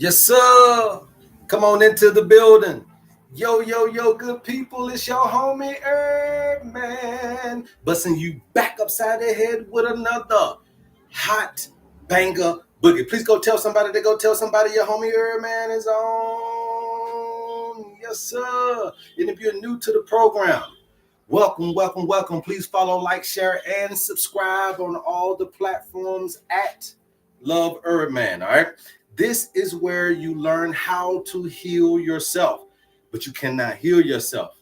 Yes, sir. Come on into the building. Yo, yo, yo, good people. It's your homie HerbMan. Busting you back upside the head with another hot banger boogie. Please go tell somebody to go tell somebody your homie HerbMan is on. Yes, sir. And if you're new to the program, welcome, welcome, welcome. Please follow, like, share, and subscribe on all the platforms at Love HerbMan. All right. This is where you learn how to heal yourself, but you cannot heal yourself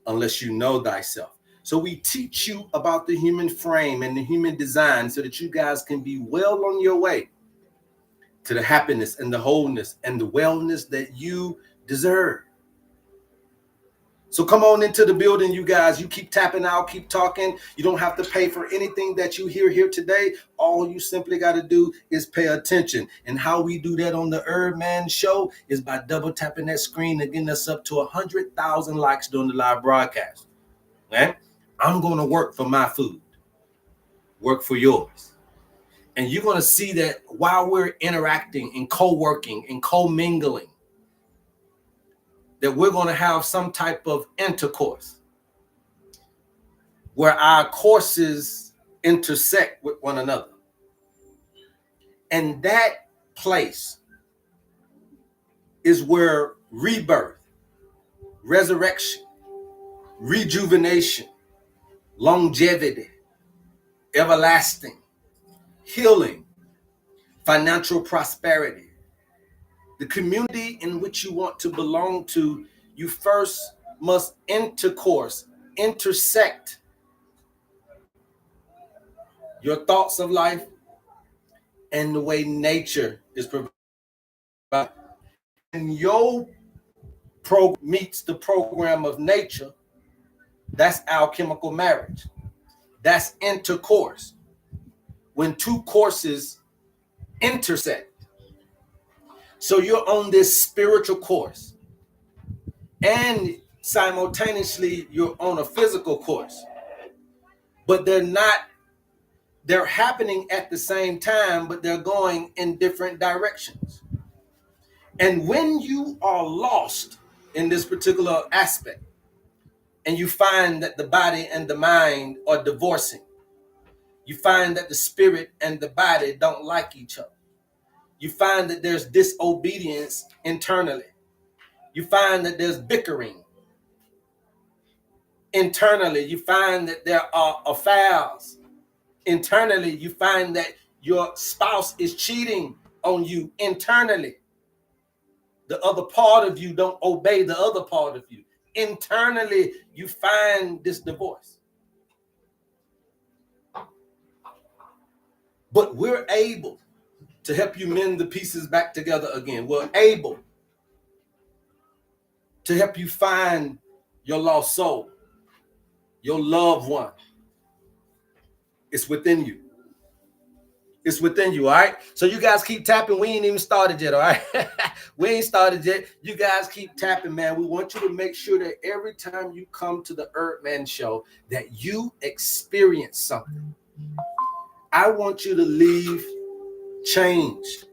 unless you know thyself. So we teach you about the human frame and the human design so that you guys can be well on your way to the happiness and the wholeness and the wellness that you deserve. So come on into the building, you guys. You keep tapping out, keep talking. You don't have to pay for anything that you hear here today. All you simply got to do is pay attention. And how we do that on the HerbMan show is by double tapping that screen and getting us up to 100,000 likes during the live broadcast. Okay? I'm going to work for my food. Work for yours. And you're going to see that while we're interacting and co-working and co-mingling, that we're going to have some type of intercourse where our courses intersect with one another. And that place is where rebirth, resurrection, rejuvenation, longevity, everlasting, healing, financial prosperity, the community in which you want to belong to, you first must intersect your thoughts of life and the way nature is provided. And your program meets the program of nature, that's alchemical marriage. That's intercourse. When two courses intersect. So you're on this spiritual course, and simultaneously you're on a physical course, but they're happening at the same time, but they're going in different directions. And when you are lost in this particular aspect, and you find that the body and the mind are divorcing, you find that the spirit and the body don't like each other. You find that there's disobedience internally. You find that there's bickering internally. You find that there are affairs internally. You find that your spouse is cheating on you internally. The other part of you don't obey the other part of you. Internally, you find this divorce. But we're able to help you mend the pieces back together again. We're able to help you find your lost soul, your loved one. It's within you. It's within you, all right? So you guys keep tapping. We ain't even started yet, all right? We ain't started yet. You guys keep tapping, man. We want you to make sure that every time you come to the HerbMan show that you experience something. I want you to leave changed.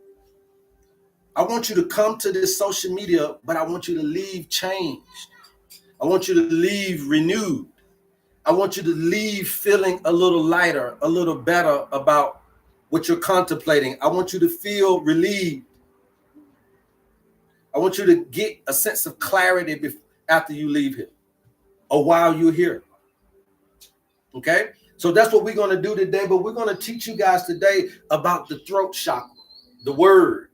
I want you to come to this social media, but I want you to leave changed. I want you to leave renewed. I want you to leave feeling a little lighter, a little better about what you're contemplating. I want you to feel relieved. I want you to get a sense of clarity after you leave here or while you're here. Okay? So that's what we're going to do today, but we're going to teach you guys today about the throat chakra, the word,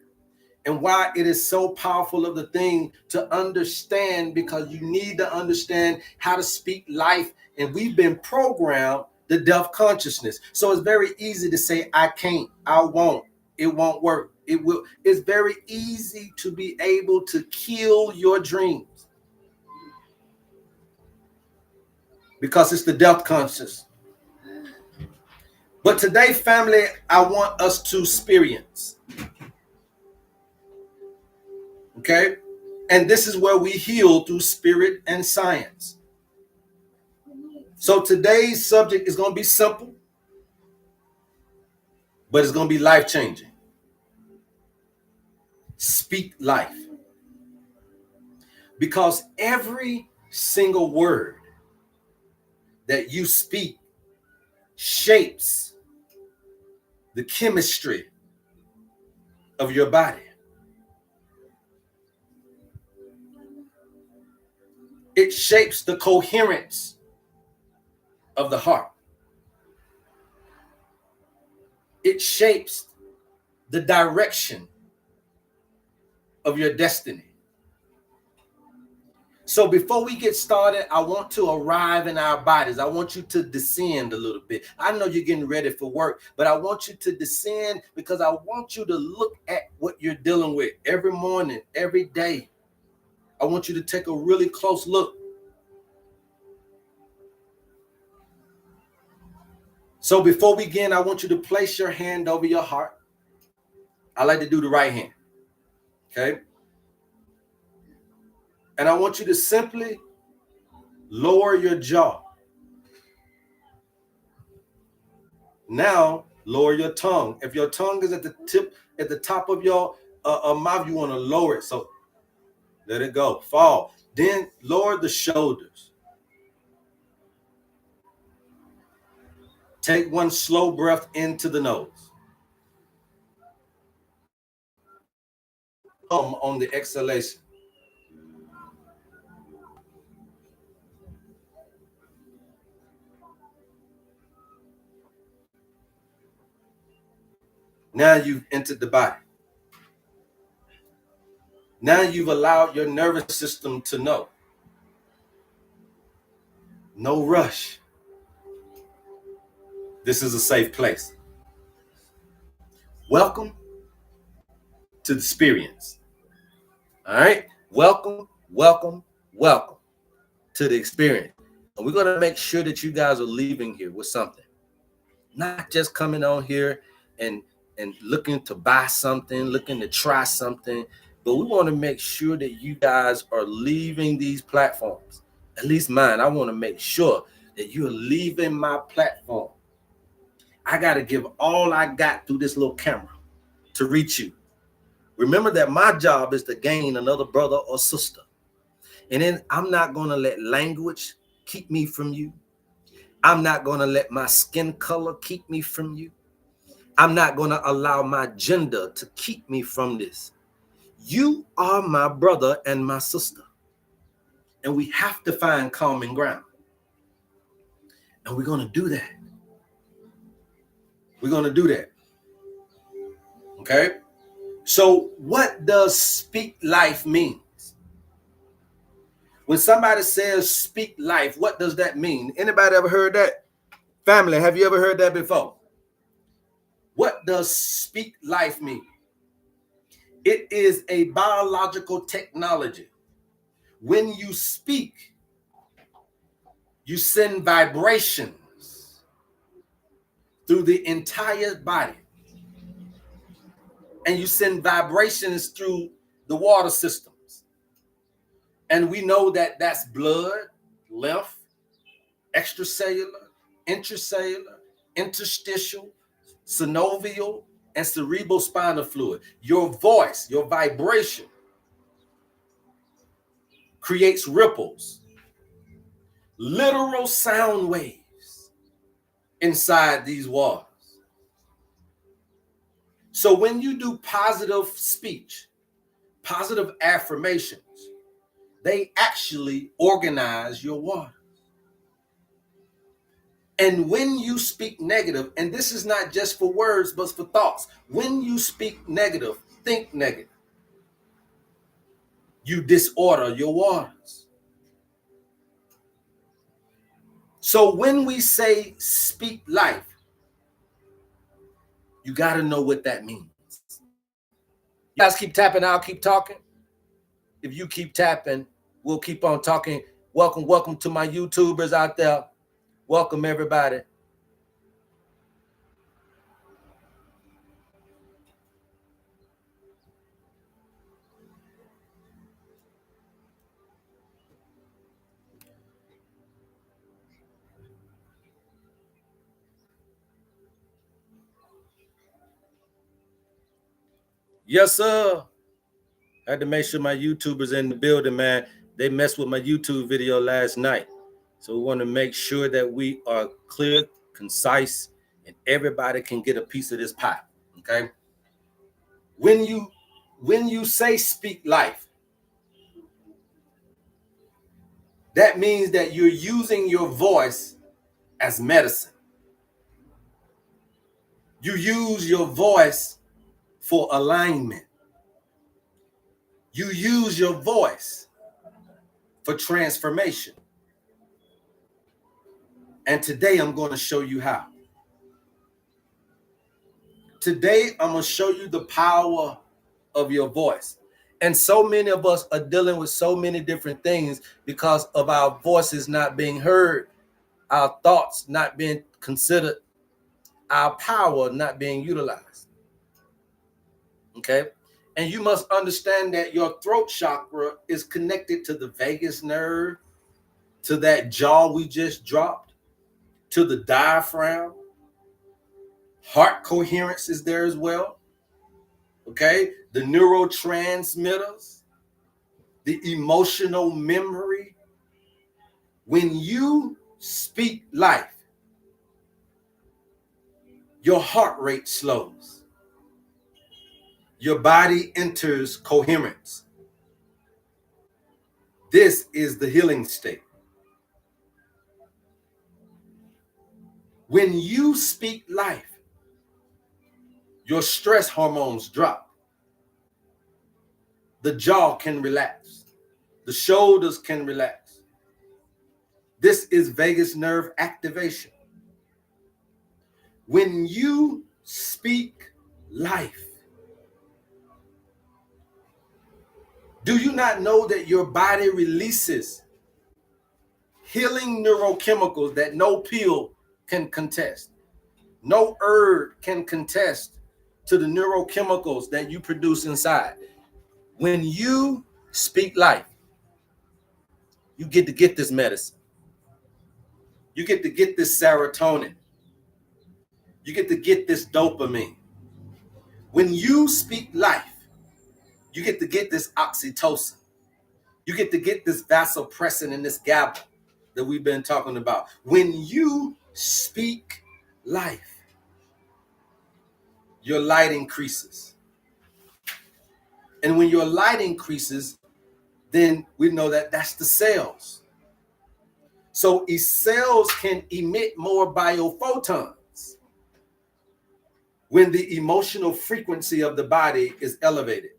and why it is so powerful of the thing to understand, because you need to understand how to speak life. And we've been programmed the deaf consciousness. So it's very easy to say, I can't, I won't, it won't work. It will. It's very easy to be able to kill your dreams because it's the deaf conscious. But today, family, I want us to experience. Okay? And this is where we heal through spirit and science. So today's subject is going to be simple, but it's going to be life-changing. Speak life. Because every single word that you speak shapes the chemistry of your body. It shapes the coherence of the heart. It shapes the direction of your destiny. So before we get started, I want to arrive in our bodies. I want you to descend a little bit. I know you're getting ready for work, but I want you to descend because I want you to look at what you're dealing with every morning, every day. I want you to take a really close look. So before we begin, I want you to place your hand over your heart. I like to do the right hand. Okay? And I want you to simply lower your jaw. Now, lower your tongue. If your tongue is at the top of your mouth, you want to lower it. So let it go. Fall. Then lower the shoulders. Take one slow breath into the nose. On the exhalation. Now you've entered the body. Now you've allowed your nervous system to know. No rush. This is a safe place. Welcome to the experience. All right? Welcome to the experience. And we're going to make sure that you guys are leaving here with something. Not just coming on here and looking to buy something, looking to try something, but we want to make sure that you guys are leaving these platforms. At least mine. I want to make sure that you're leaving my platform. I got to give all I got through this little camera to reach you. Remember that my job is to gain another brother or sister. And then I'm not going to let language keep me from you. I'm not going to let my skin color keep me from you. I'm not going to allow my gender to keep me from this. You are my brother and my sister. And we have to find common ground. And we're going to do that. We're going to do that. Okay? So what does speak life mean? When somebody says speak life, what does that mean? Anybody ever heard that? Family, have you ever heard that before? What does speak life mean? It is a biological technology. When you speak, you send vibrations through the entire body. And you send vibrations through the water systems. And we know that that's blood, lymph, extracellular, intracellular, interstitial, synovial, and cerebrospinal fluid. Your voice, your vibration creates ripples, literal sound waves inside these waters. So when you do positive speech, positive affirmations, they actually organize your water. And when you speak negative, and this is not just for words, but for thoughts. When you speak negative, think negative. You disorder your waters. So when we say speak life, you got to know what that means. You guys keep tapping, I'll keep talking. If you keep tapping, we'll keep on talking. Welcome to my YouTubers out there. Welcome, everybody. Yes, sir. I had to make sure my YouTubers in the building, man. They messed with my YouTube video last night. So we want to make sure that we are clear, concise, and everybody can get a piece of this pie. Okay. When you say speak life, that means that you're using your voice as medicine. You use your voice for alignment. You use your voice for transformation. And today I'm going to show you how. Today I'm going to show you the power of your voice. And so many of us are dealing with so many different things because of our voices not being heard, our thoughts not being considered, our power not being utilized. Okay? And you must understand that your throat chakra is connected to the vagus nerve, to that jaw we just dropped, to the diaphragm. Heart coherence is there as well. Okay? The neurotransmitters, the emotional memory. When you speak life, your heart rate slows. Your body enters coherence. This is the healing state. When you speak life, your stress hormones drop. The jaw can relax. The shoulders can relax. This is vagus nerve activation. When you speak life, do you not know that your body releases healing neurochemicals that no pill can contest? No herb can contest to the neurochemicals that you produce inside. When you speak life, you get to get this medicine. You get to get this serotonin. You get to get this dopamine. When you speak life, you get to get this oxytocin. You get to get this vasopressin and this GABA that we've been talking about. When you speak life, your light increases. And when your light increases, then we know that that's the cells. So cells can emit more biophotons when the emotional frequency of the body is elevated.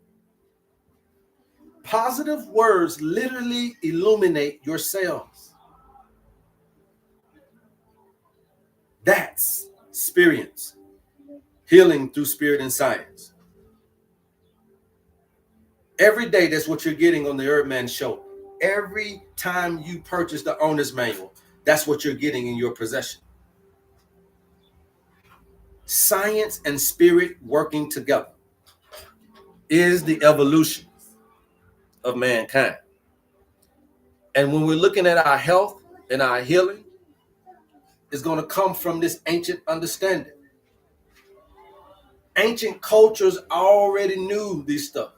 Positive words literally illuminate your cells. That's experience, healing through spirit and science. Every day, that's what you're getting on the HerbMan show. Every time you purchase the owner's manual, that's what you're getting in your possession. Science and spirit working together is the evolution of mankind. And when we're looking at our health and our healing, it's going to come from this ancient understanding. Ancient cultures already knew this stuff.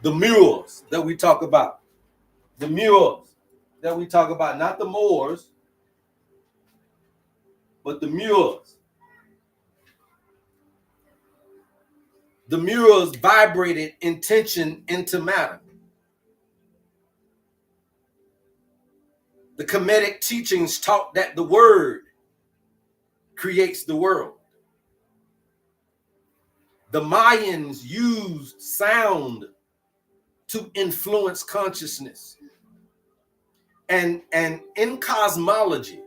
The murals that we talk about. The murals that we talk about, not the Moors, but the murals. The murals vibrated intention into matter. The Kemetic teachings taught that the word creates the world. The Mayans used sound to influence consciousness. And in cosmology,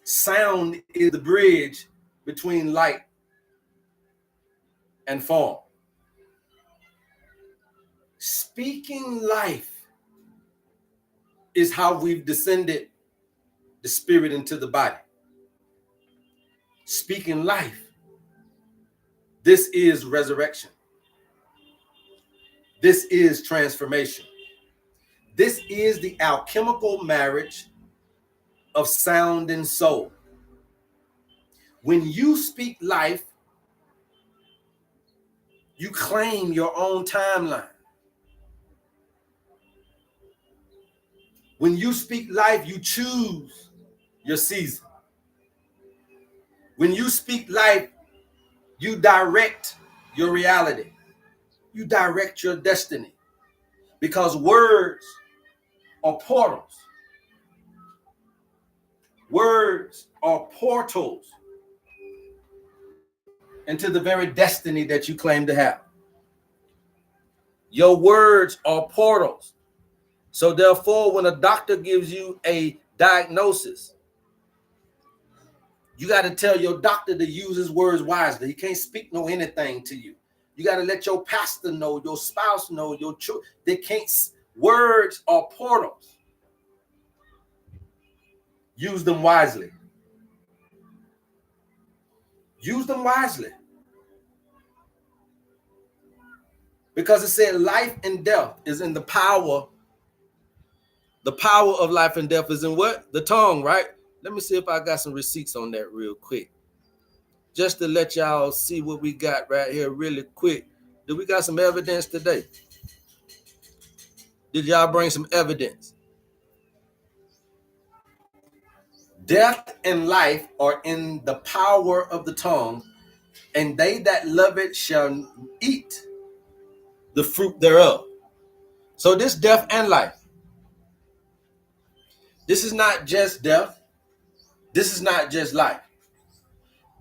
sound is the bridge between light and form. Speaking life is how we've descended the spirit into the body. Speaking life. This is resurrection. This is transformation. This is the alchemical marriage of sound and soul. When you speak life, You claim your own timeline. When you speak life, you choose your season. When you speak life, you direct your reality. You direct your destiny. Because words are portals. Words are portals into the very destiny that you claim to have. Your words are portals. So therefore, when a doctor gives you a diagnosis, you got to tell your doctor to use his words wisely. He can't speak no anything to you. You got to let your pastor know, your spouse know, your children. They can't. Words are portals. Use them wisely. Use them wisely. Because it said life and death is in the power. The power of life and death is in what? The tongue, right? Let me see if I got some receipts on that real quick. Just to let y'all see what we got right here really quick. Do we got some evidence today? Did y'all bring some evidence? Death and life are in the power of the tongue, and they that love it shall eat the fruit thereof. So this death and life. This is not just death. This is not just life.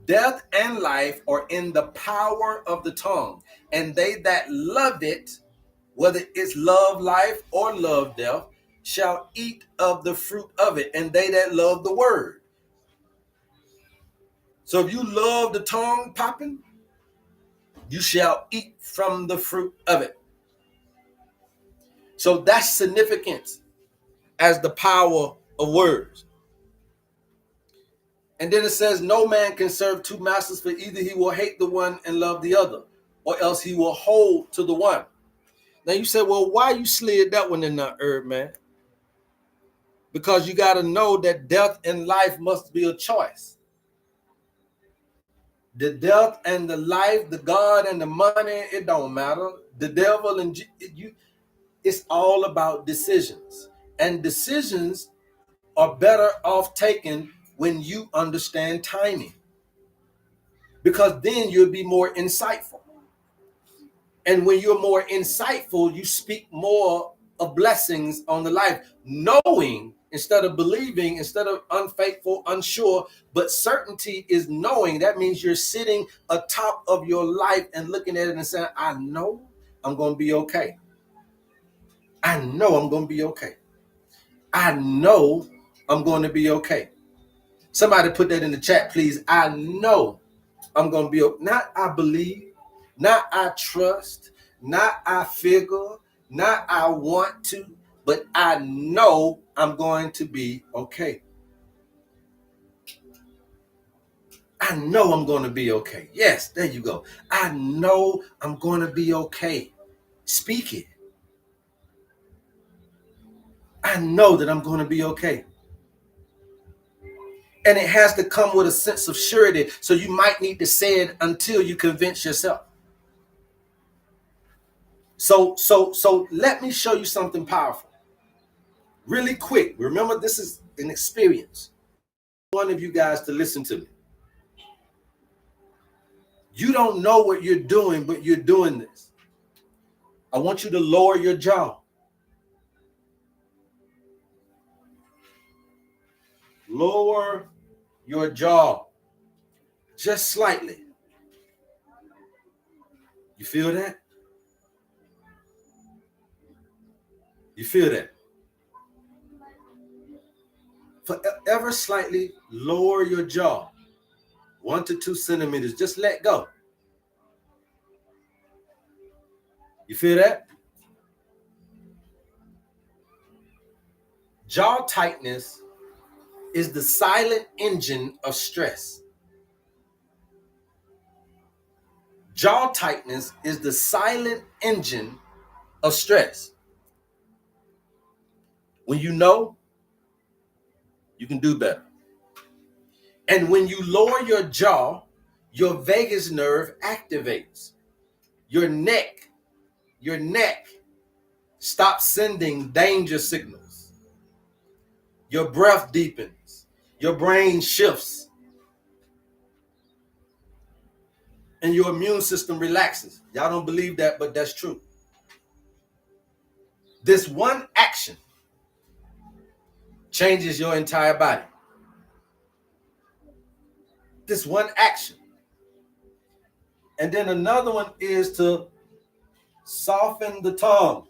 Death and life are in the power of the tongue, and they that love it, whether it's love life or love death, shall eat of the fruit of it, and they that love the word. So if you love the tongue popping, you shall eat from the fruit of it. So that's significance as the power of words. And then it says, no man can serve two masters, for either he will hate the one and love the other, or else he will hold to the one. Now you say, well, why you slid that one in the HerbMan? Because you got to know that death and life must be a choice. The death and the life, the God and the money, it don't matter. The devil and you, it's all about decisions. And decisions are better off taken when you understand timing. Because then you'll be more insightful. And when you're more insightful, you speak more of blessings on the life, knowing instead of believing, instead of unfaithful, unsure, but certainty is knowing. That means you're sitting atop of your life and looking at it and saying, I know I'm going to be okay. I know I'm going to be okay. I know I'm going to be okay. Somebody put that in the chat, please. I know I'm going to be okay. Not I believe, not I trust, not I figure, not I want to, but I know I'm going to be okay. I know I'm going to be okay. Yes, there you go. I know I'm going to be okay. Speak it. I know that I'm going to be okay. And it has to come with a sense of surety. So you might need to say it until you convince yourself. So let me show you something powerful. Really quick. Remember, this is an experience. One of you guys to listen to me. You don't know what you're doing, but you're doing this. I want you to lower your jaw. Lower your jaw just slightly. You feel that? You feel that? Forever slightly lower your jaw. 1 to 2 centimeters. Just let go. You feel that? Jaw tightness is the silent engine of stress. Jaw tightness is the silent engine of stress. When you know, you can do better. And when you lower your jaw, your vagus nerve activates. Your neck stops sending danger signals. Your breath deepens. Your brain shifts. And your immune system relaxes. Y'all don't believe that, but that's true. This one action changes your entire body. This one action. And then another one is to soften the tongue.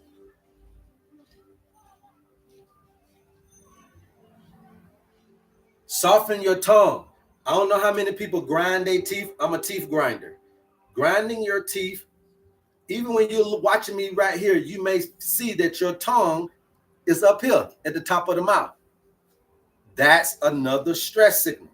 Soften your tongue. I don't know how many people grind their teeth. I'm a teeth grinder. Grinding your teeth, even when you're watching me right here, you may see that your tongue is up here at the top of the mouth. That's another stress signal.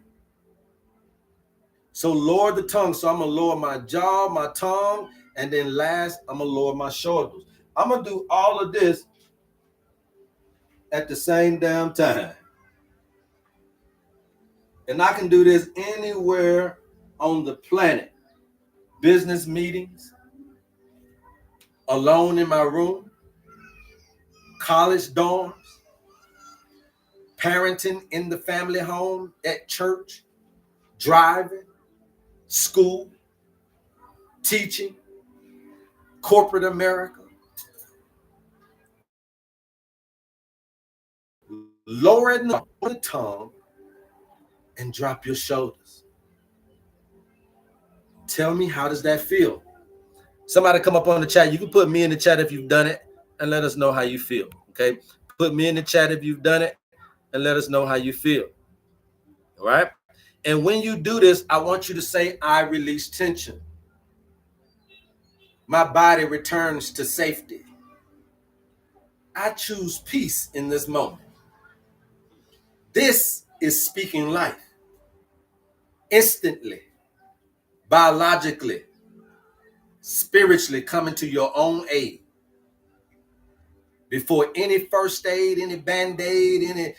So lower the tongue. So I'm going to lower my jaw, my tongue, and then last, I'm going to lower my shoulders. I'm going to do all of this at the same damn time. And I can do this anywhere on the planet. Business meetings, alone in my room, college dorms, parenting in the family home, at church, driving, school, teaching, corporate America. Lower the tongue and drop your shoulders. Tell me, how does that feel? Somebody come up on the chat. You can put me in the chat if you've done it and let us know how you feel. Okay. Put me in the chat if you've done it and let us know how you feel. All right. And when you do this, I want you to say, I release tension. My body returns to safety. I choose peace in this moment. This is speaking life. Instantly, biologically, spiritually coming to your own aid. Before any first aid, any band-aid,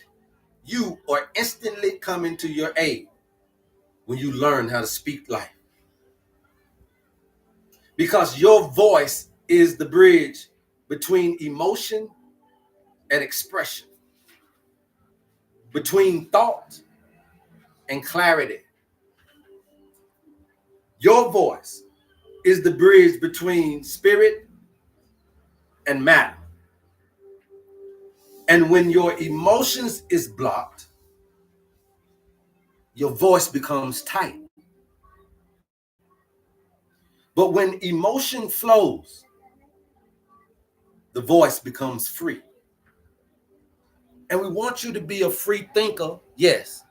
you are instantly coming to your aid when you learn how to speak life. Because your voice is the bridge between emotion and expression, between thought and clarity. Your voice is the bridge between spirit and matter. And when your emotions is blocked, your voice becomes tight. But when emotion flows, the voice becomes free. And we want you to be a free thinker, yes,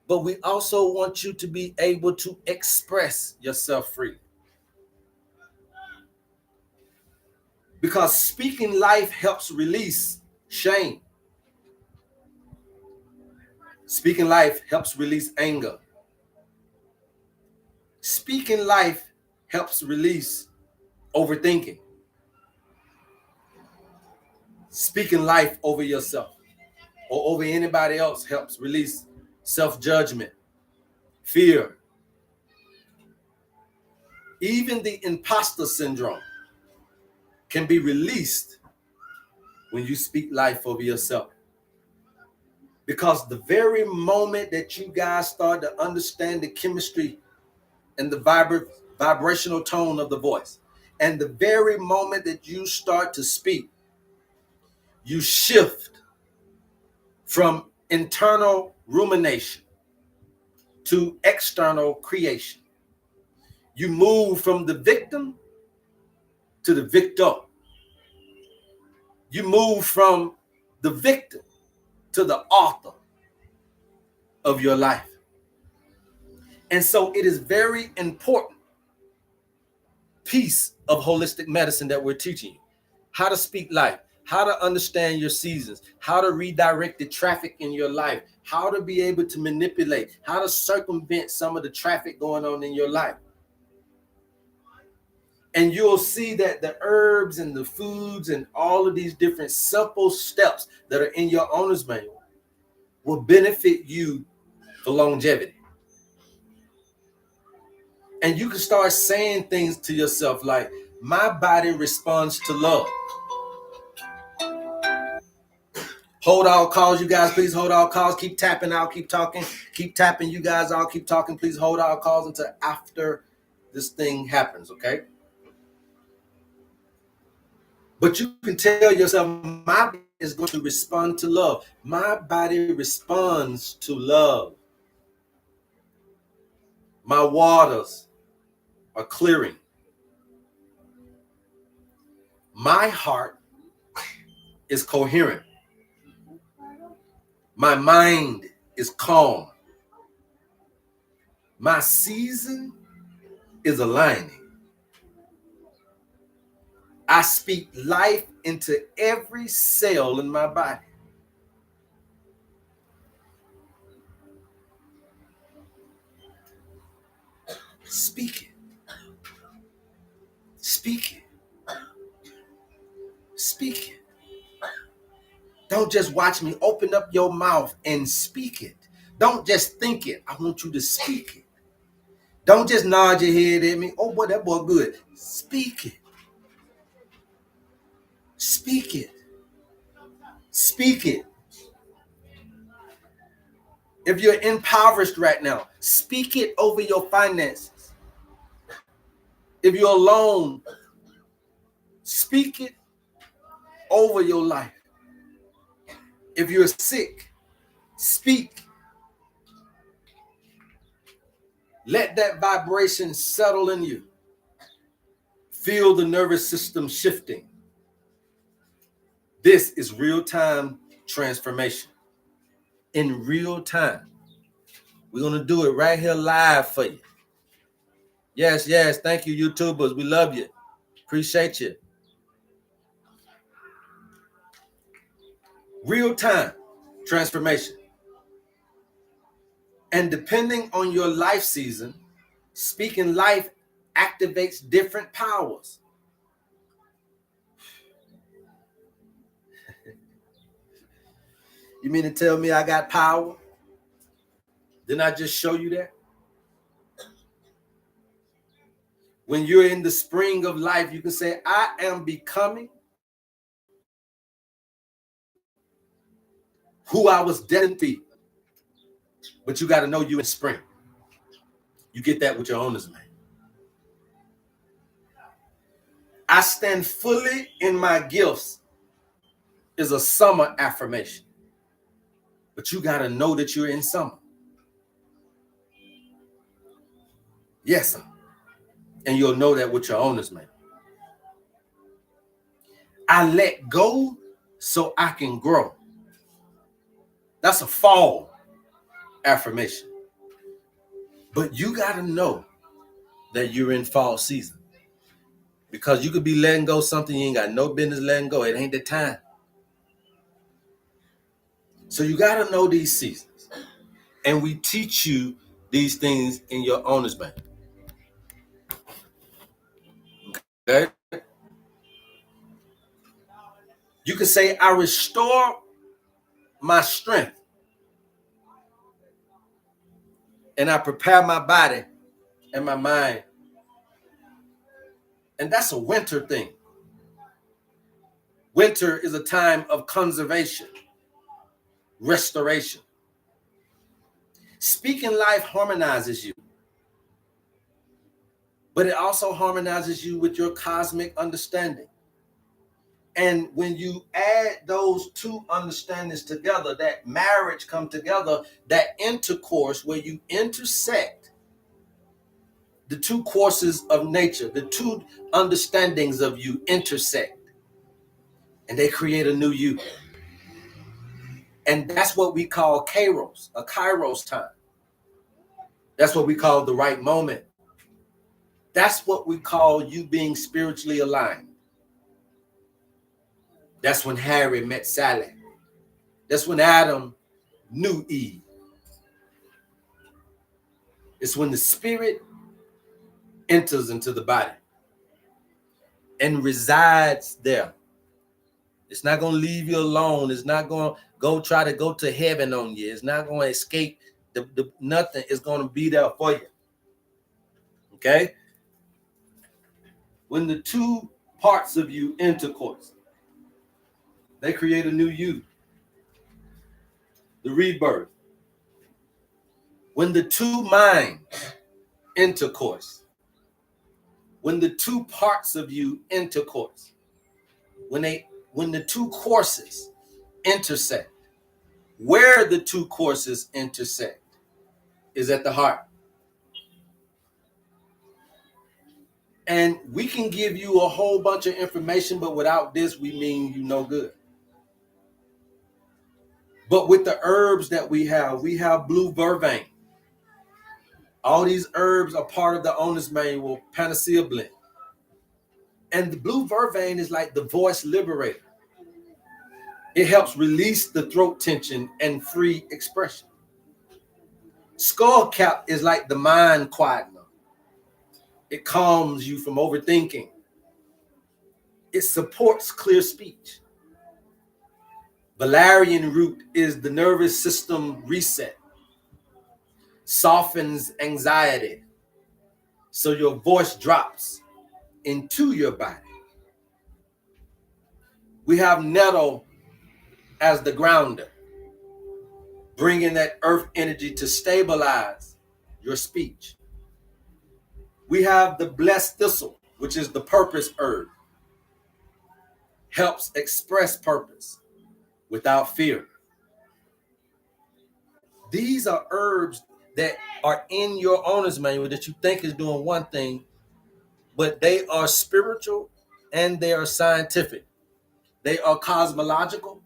but we also want you to be able to express yourself freely. Because speaking life helps release shame. Speaking life helps release anger. Speaking life helps release overthinking. Speaking life over yourself or over anybody else helps release self-judgment, fear, even the imposter syndrome can be released when you speak life over yourself. Because the very moment that you guys start to understand the chemistry and the vibrational tone of the voice, and the very moment that you start to speak, you shift from internal rumination to external creation. You move from the victim to the victor. You move from the victim to the author of your life. And so it is very important piece of holistic medicine that we're teaching you. How to speak life, how to understand your seasons, how to redirect the traffic in your life, how to be able to manipulate, how to circumvent some of the traffic going on in your life. And you'll see that the herbs and the foods and all of these different simple steps that are in your owner's manual will benefit you for longevity. And you can start saying things to yourself like, My body responds to love. Hold all calls, you guys. Please hold all calls. Keep tapping. I'll keep talking. Keep tapping, you guys. I'll keep talking. Please hold all calls until after this thing happens, okay? But you can tell yourself, my body is going to respond to love. My body responds to love. My waters are clearing. My heart is coherent. My mind is calm. My season is aligning. I speak life into every cell in my body. Speak it. Speak it. Speak it. Don't just watch me. Open up your mouth and speak it. Don't just think it. I want you to speak it. Don't just nod your head at me. Oh, boy, that boy good. Speak it. Speak it. Speak it. If you're impoverished right now, speak it over your finances. If you're alone, speak it over your life. If you're sick, speak. Let that vibration settle in you. Feel the nervous system shifting. This is real-time transformation. In real time. We're going to do it right here live for you. Yes, yes. Thank you, YouTubers. We love you. Appreciate you. Real-time transformation. And depending on your life season, speaking life activates different powers. You mean to tell me I got power? Didn't I just show you that? When you're in the spring of life, you can say, I am becoming who I was destined to be. But you got to know you in spring. You get that with your owners, man. I stand fully in my gifts is a summer affirmation. But you got to know that you're in summer. Yes, sir. And you'll know that with your owners, man. I let go so I can grow. That's a fall affirmation. But you got to know that you're in fall season. Because you could be letting go something you ain't got no business letting go. It ain't the time. So you got to know these seasons. And we teach you these things in your owner's bank. Okay? You can say, I restore my strength. And I prepare my body and my mind. And that's a winter thing. Winter is a time of conservation, restoration. Speaking life harmonizes you. But it also harmonizes you with your cosmic understanding. And when you add those two understandings together, that marriage come together, that intercourse where you intersect the two courses of nature, the two understandings of you intersect, and they create a new you. And that's what we call kairos, a kairos time. That's what we call the right moment. That's what we call you being spiritually aligned. That's when Harry met Sally. That's when Adam knew Eve. It's when the spirit enters into the body and resides there. It's not going to leave you alone. It's not going to go try to go to heaven on you. It's not going to escape. Nothing is going to be there for you. Okay? When the two parts of you intercourse, they create a new you, the rebirth. When the two minds intercourse, when the two parts of you intercourse, when the two courses intersect, where the two courses intersect is at the heart. And we can give you a whole bunch of information, but without this, we mean you no good. But with the herbs that we have blue vervain. All these herbs are part of the owner's manual panacea blend. And the blue vervain is like the voice liberator. It helps release the throat tension and free expression. Skullcap is like the mind quietener. It calms you from overthinking. It supports clear speech. Valerian root is the nervous system reset. Softens anxiety, so your voice drops into your body. We have nettle as the grounder, bringing that earth energy to stabilize your speech. We have the blessed thistle, which is the purpose herb, helps express purpose without fear. These are herbs that are in your owner's manual that you think is doing one thing, but they are spiritual and they are scientific. They are cosmological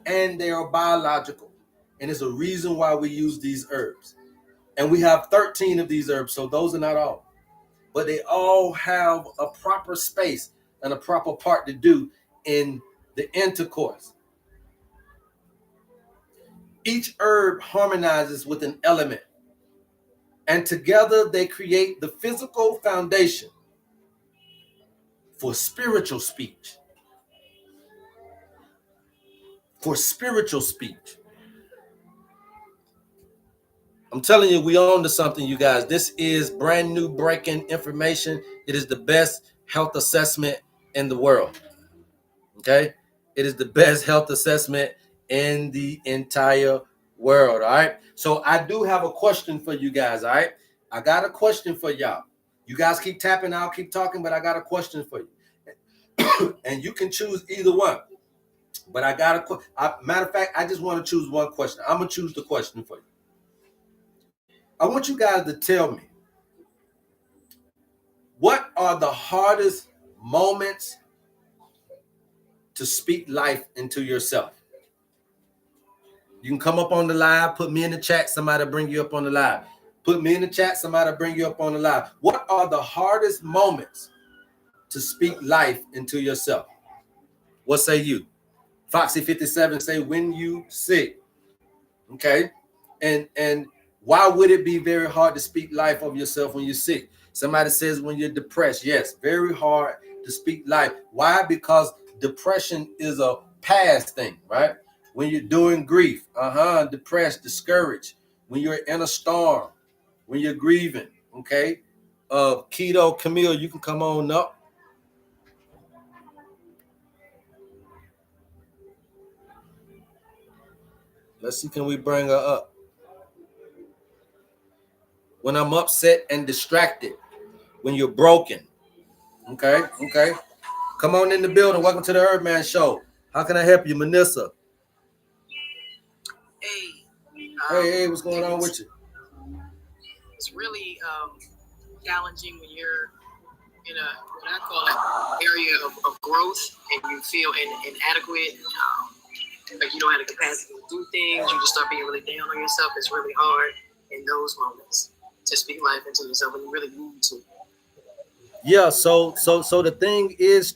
and they are biological. And it's a reason why we use these herbs. And we have 13 of these herbs, so those are not all. But they all have a proper space and a proper part to do in the intercourse. Each herb harmonizes with an element, and together they create the physical foundation for spiritual speech. For spiritual speech. I'm telling you, we own to something, you guys. This is brand new breaking information. It is the best health assessment in the world. Okay? It is the best health assessment in the entire world. All right? So I do have a question for you guys. All right? I got a question for y'all. You guys keep tapping, I'll keep talking, but I got a question for you. And you can choose either one. But I got a matter of fact, I just want to choose one question. I'm going to choose the question for you. I want you guys to tell me, what are the hardest moments to speak life into yourself? You can come up on the live, put me in the chat, somebody bring you up on the live. Put me in the chat, somebody bring you up on the live. What are the hardest moments to speak life into yourself? What say you? Foxy57 say when you sick. Okay. And why would it be very hard to speak life of yourself when you're sick? Somebody says when you're depressed. Yes, very hard to speak life. Why? Because depression is a past thing, right? When you're doing grief, depressed, discouraged, when you're in a storm, when you're grieving, okay? Keto, Camille, you can come on up. Let's see, can we bring her up? When I'm upset and distracted, when you're broken. Okay. Come on in the building. Welcome to the HerbMan Show. How can I help you, Manissa? Hey, what's going on with you? It's really challenging when you're in a, what I call an area of growth and you feel inadequate, like you don't have the capacity to do things, you just start being really down on yourself. It's really hard in those moments to speak life into yourself when you really need to. Yeah, so the thing is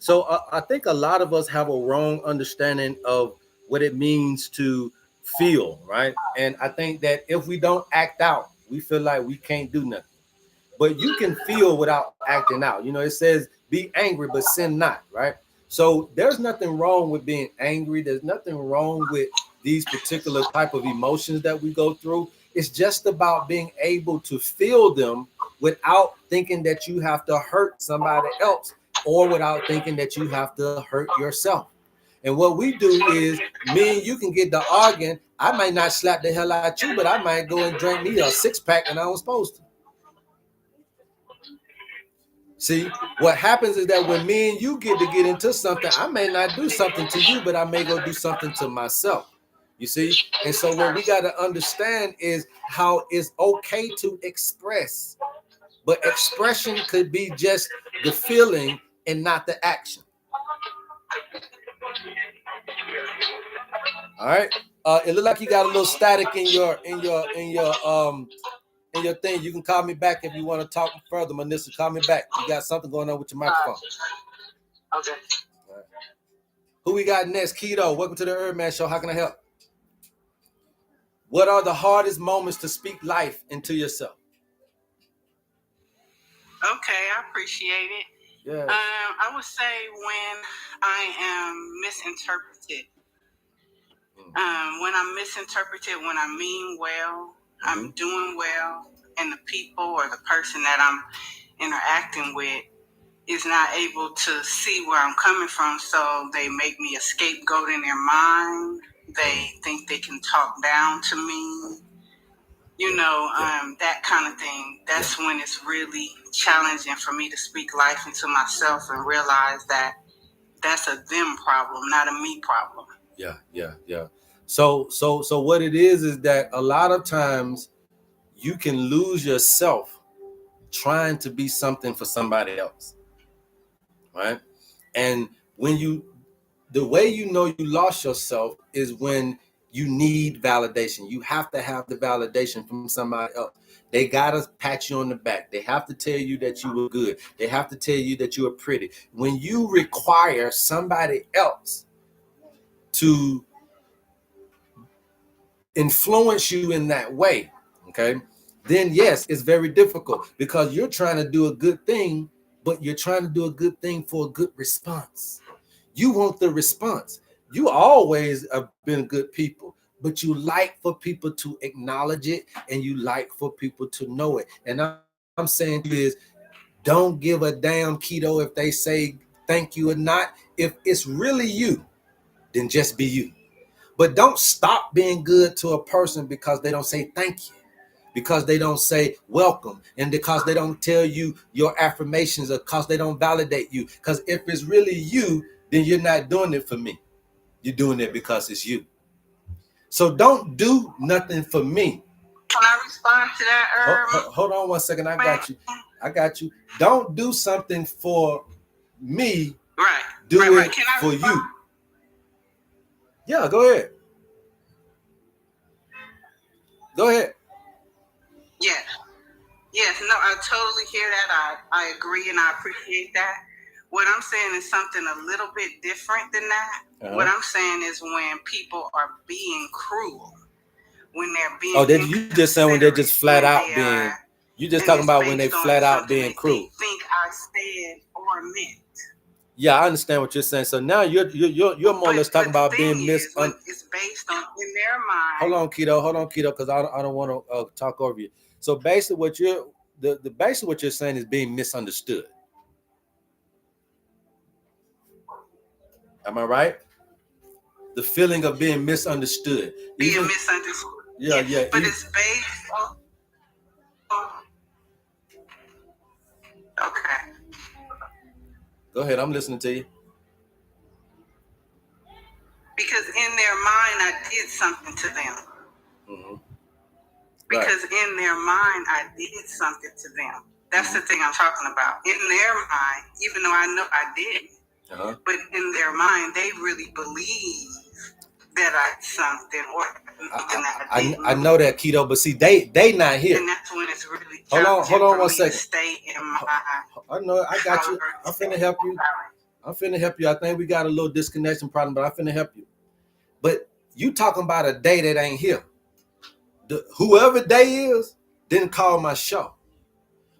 I think a lot of us have a wrong understanding of what it means to feel, right? And I think that if we don't act out, we feel like we can't do nothing. But you can feel without acting out. You know, it says be angry, but sin not, right? So there's nothing wrong with being angry. There's nothing wrong with these particular type of emotions that we go through. It's just about being able to feel them without thinking that you have to hurt somebody else, or without thinking that you have to hurt yourself. And what we do is, me and you can get to arguing. I might not slap the hell out you, but I might go and drink me a 6-pack and I was supposed to. See, what happens is that when me and you get into something, I may not do something to you, but I may go do something to myself. You see? And so what we got to understand is how it's okay to express, but expression could be just the feeling and not the action. All right. It looked like you got a little static in your thing. You can call me back if you want to talk further, Manissa. Call me back. You got something going on with your microphone. Okay. Right. Who we got next? Keto. Welcome to the HerbMan Show. How can I help? What are the hardest moments to speak life into yourself? Okay, I appreciate it. Yeah. I would say when I am misinterpreted. When I'm misinterpreted, when I mean well, I'm doing well, and the people or the person that I'm interacting with is not able to see where I'm coming from, so they make me a scapegoat in their mind. They think they can talk down to me, that kind of thing. That's when it's really challenging for me to speak life into myself and realize that that's a them problem, not a me problem. Yeah. So what it is that a lot of times you can lose yourself trying to be something for somebody else, right? And the way you know you lost yourself is when you need validation. You have to have the validation from somebody else. They gotta pat you on the back. They have to tell you that you were good. They have to tell you that you were pretty. When you require somebody else to influence you in that way, okay, then yes, it's very difficult because you're trying to do a good thing, but you're trying to do a good thing for a good response. You want the response. You always have been good people, but you like for people to acknowledge it, and you like for people to know it. And I'm saying to you is, don't give a damn, Keto, if they say thank you or not. If it's really you, then just be you. But don't stop being good to a person because they don't say thank you, because they don't say welcome, and because they don't tell you your affirmations, or because they don't validate you. Because if it's really you, then you're not doing it for me. You're doing it because it's you. So don't do nothing for me. Can I respond to that? Hold on 1 second. I got you. Don't do something for me. Right. Do right. it for you. Yeah, go ahead. Go ahead. Yes, no, I totally hear that. I agree and I appreciate that. What I'm saying is something a little bit different than that. What I'm saying is when people are being cruel, when they're being you just saying when they're just flat out being, you just talking about when they flat out being cruel. Think I said or meant. Yeah, I understand what you're saying. So now you're more or less talking about being misunderstood. It's based on in their mind. Hold on, Keto, because I don't want to talk over you. So basically, what you're saying is being misunderstood. Am I right? The feeling of being misunderstood. Being misunderstood. Yeah. But it's based on. Okay. Go ahead, I'm listening to you. Because in their mind, I did something to them. Mm-hmm. Because in their mind, I did something to them. That's the thing I'm talking about. In their mind, even though I know I didn't, but in their mind, they really believe that I did something or something that I didn't. I know that, Keto, but see, they not here. And that's when it's really hold on 1 second. Stay in my. I know, I got you. I'm finna help you. I think we got a little disconnection problem, but I'm finna help you. But you talking about a day that ain't here. Whoever day is didn't call my show.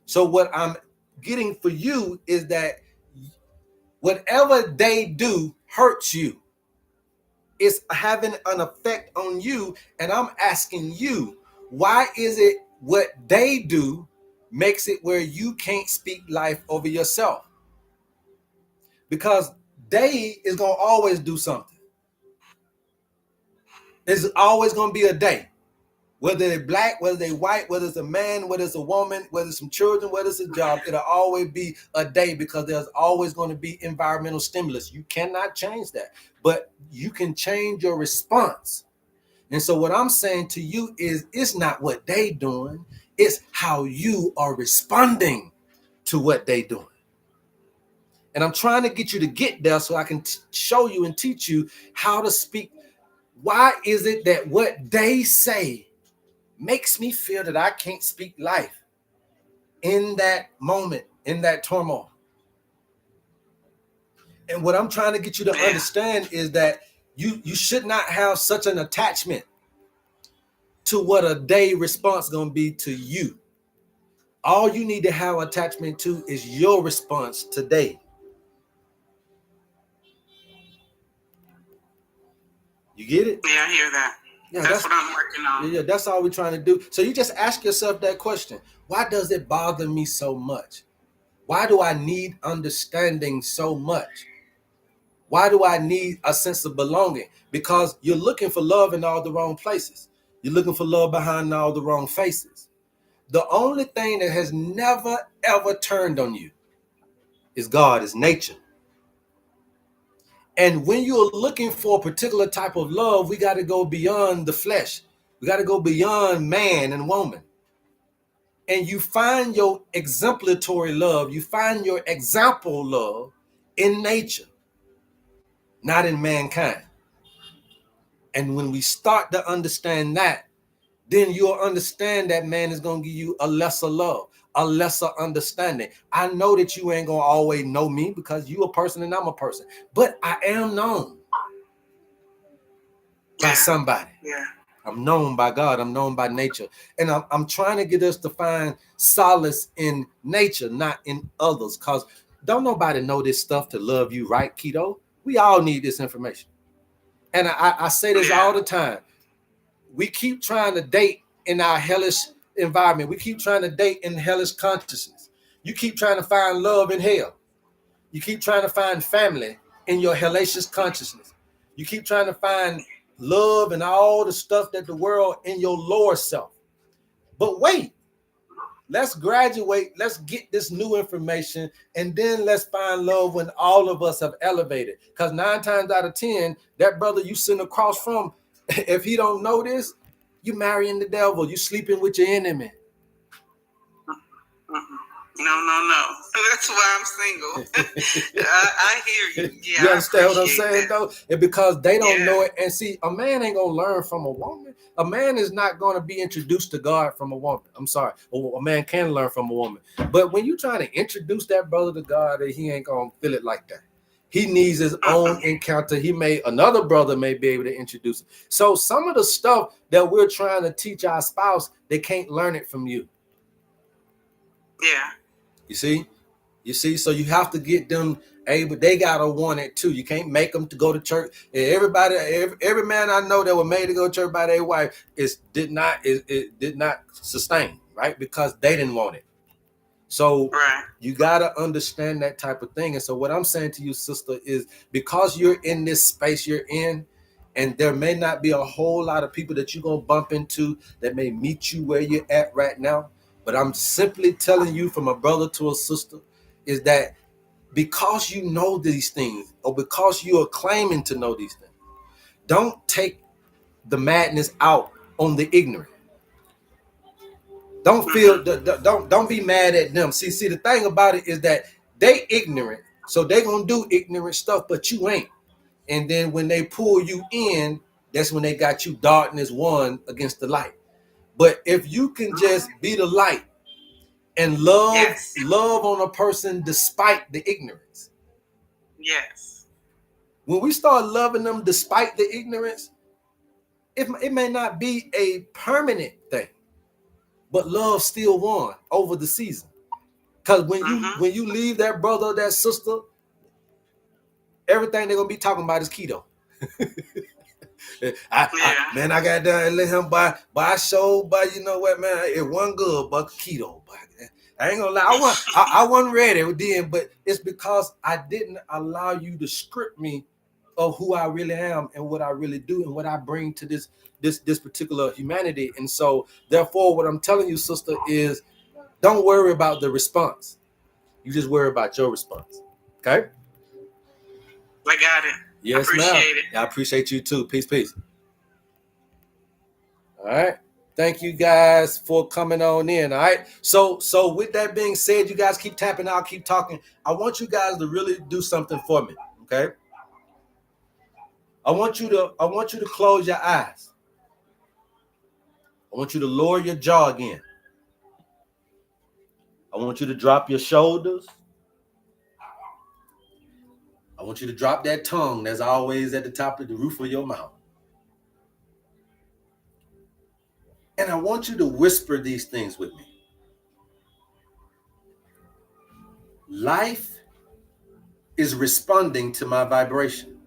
So what I'm getting for you is that whatever they do hurts you. It's having an effect on you, and I'm asking you, Why is it what they do makes it where you can't speak life over yourself? Because they is going to always do something. It's always going to be a day. Whether they're black, whether they're white, whether it's a man, whether it's a woman, whether it's some children, whether it's a job, it'll always be a day because there's always going to be environmental stimulus. You cannot change that, but you can change your response. And so what I'm saying to you is it's not what they doing, it's how you are responding to what they doing. And I'm trying to get you to get there so I can show you and teach you how to speak. Why is it that what they say makes me feel that I can't speak life in that moment, in that turmoil? And what I'm trying to get you to understand is that you should not have such an attachment to what a day response going to be to you. All you need to have attachment to is your response today. You get it? Yeah, I hear that. Yeah, that's what I'm working on. Yeah, that's all we're trying to do. So you just ask yourself that question. Why does it bother me so much? Why do I need understanding so much? Why do I need a sense of belonging? Because you're looking for love in all the wrong places. You're looking for love behind all the wrong faces. The only thing that has never, ever turned on you is God, is nature. And when you're looking for a particular type of love, we got to go beyond the flesh. We got to go beyond man and woman. And you find your exemplary love, you find your example love in nature, not in mankind. And when we start to understand that, then you'll understand that man is going to give you a lesser love, a lesser understanding. I know that you ain't going to always know me because you a person and I'm a person, but I am known by somebody. Yeah. I'm known by God. I'm known by nature. And I'm trying to get us to find solace in nature, not in others, because don't nobody know this stuff to love you, right, Keto? We all need this information. And I say this all the time. We keep trying to date in our hellish environment. We keep trying to date in hellish consciousness. You keep trying to find love in hell. You keep trying to find family in your hellacious consciousness. You keep trying to find love and all the stuff that the world in your lower self. But wait, let's graduate. Let's get this new information. And then let's find love when all of us have elevated. Because 9 times out of 10, that brother you sitting across from, if he don't know this, you marrying the devil. You sleeping with your enemy. No. That's why I'm single. I hear you. Yeah, you understand what I'm saying, though? And because they don't know it. And see, a man ain't going to learn from a woman. A man is not going to be introduced to God from a woman. I'm sorry. A man can learn from a woman. But when you're trying to introduce that brother to God, he ain't going to feel it like that. He needs his own encounter. Another brother may be able to introduce him. So some of the stuff that we're trying to teach our spouse, they can't learn it from you. Yeah. You see, so you have to get them able. They gotta want it too. You can't make them to go to church. Every man I know that was made to go to church by their wife did not sustain, right? Because they didn't want it. So you gotta understand that type of thing. And so what I'm saying to you, sister, is because you're in this space you're in, and there may not be a whole lot of people that you're gonna bump into that may meet you where you're at right now. But I'm simply telling you from a brother to a sister is that because you know these things or because you are claiming to know these things, don't take the madness out on the ignorant. Don't feel don't be mad at them. See, the thing about it is that they ignorant, so they gonna do ignorant stuff, but you ain't. And then when they pull you in, that's when they got you darkness one against the light. But if you can just be the light and love on a person despite the ignorance. Yes. When we start loving them despite the ignorance, it may not be a permanent thing, but love still won over the season. Because when you leave that brother or that sister, everything they're gonna be talking about is keto. Man, I got done and let him buy a show, but you know what, man? It wasn't good, but keto. But I ain't gonna lie, I wasn't ready then, but it's because I didn't allow you to script me of who I really am and what I really do and what I bring to this particular humanity. And so, therefore, what I'm telling you, sister, is don't worry about the response. You just worry about your response. Okay? I got it. Yes, ma'am. I appreciate you too. Peace, peace. All right. Thank you guys for coming on in. All right. So with that being said, you guys keep tapping out, keep talking. I want you guys to really do something for me. Okay. I want you to close your eyes. I want you to lower your jaw again. I want you to drop your shoulders. I want you to drop that tongue that's always at the top of the roof of your mouth. And I want you to whisper these things with me. Life is responding to my vibration.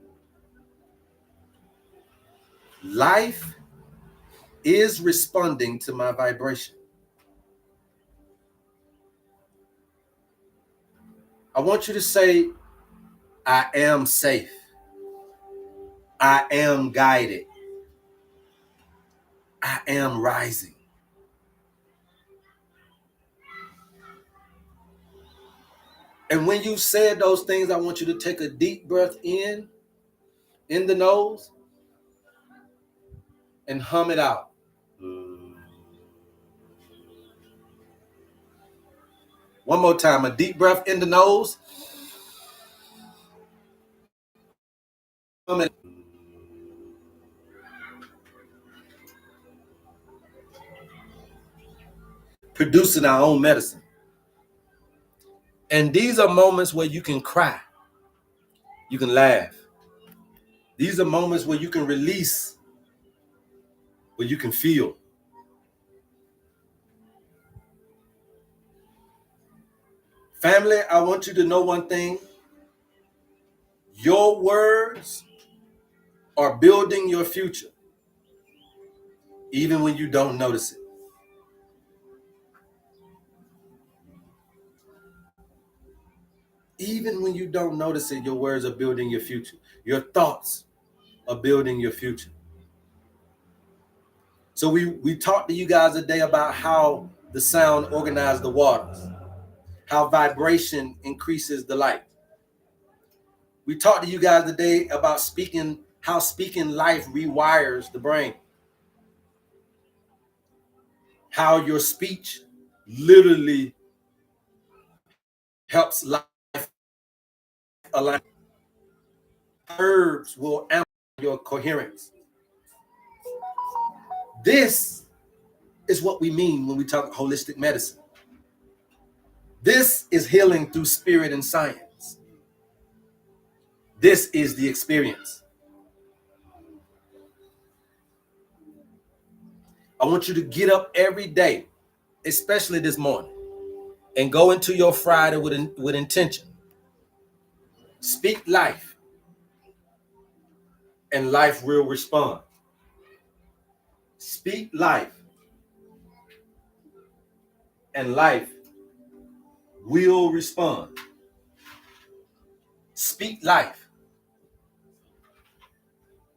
Life is responding to my vibration. I want you to say, I am safe. I am guided. I am rising. And when you said those things, I want you to take a deep breath in the nose, and hum it out. One more time, a deep breath in the nose. Hum it. Producing our own medicine. And these are moments where you can cry. You can laugh. These are moments where you can release, where you can feel. Family, I want you to know one thing. Your words are building your future, even when you don't notice it. Even when you don't notice it, your words are building your future. Your thoughts are building your future. So we talked to you guys today about how the sound organizes the waters, how vibration increases the light. We talked to you guys today about how speaking life rewires the brain. How your speech literally helps life align. Herbs will amplify your coherence. This is what we mean when we talk holistic medicine. This is healing through spirit and science. This is the experience. I want you to get up every day, especially this morning, and go into your Friday with intention. Speak life, and life will respond. Speak life, and life will respond. Speak life,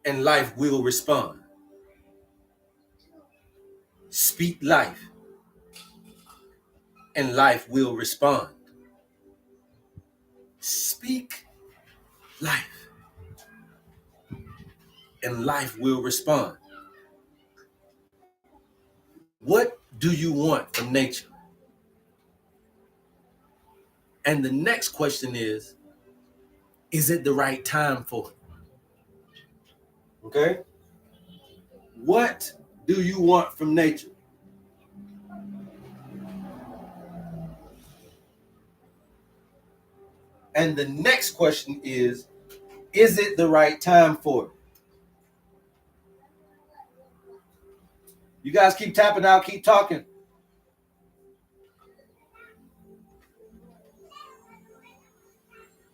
and life will respond. Speak life, and life will respond. Speak life, and life will respond. What do you want from nature? And the next question is it the right time for it? Okay? What do you want from nature? And the next question is it the right time for it? You guys keep tapping out, keep talking.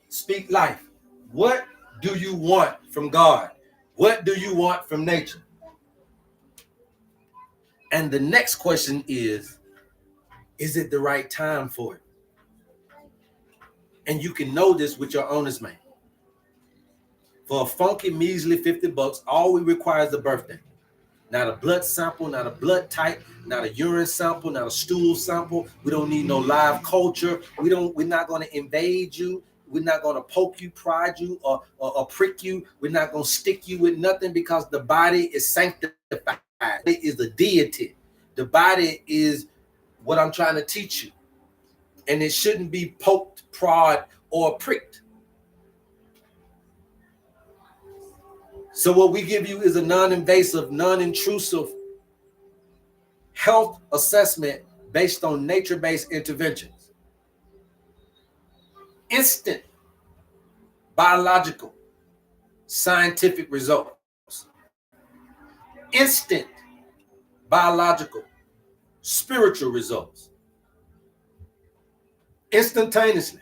Speak life. What do you want from God? What do you want from nature? And the next question is it the right time for it? And you can know this with your owner's manual. For a funky, measly $50, all we require is a birthday. Not a blood sample, not a blood type, not a urine sample, not a stool sample. We don't need no live culture. We're not going to invade you. We're not going to poke you, prod you, or prick you. We're not going to stick you with nothing, because the body is sanctified. It is a deity. The body is what I'm trying to teach you. And it shouldn't be poked, prod, or pricked. So what we give you is a non-invasive, non-intrusive health assessment based on nature-based interventions. Instant biological scientific results. Instant biological spiritual results. Instantaneously.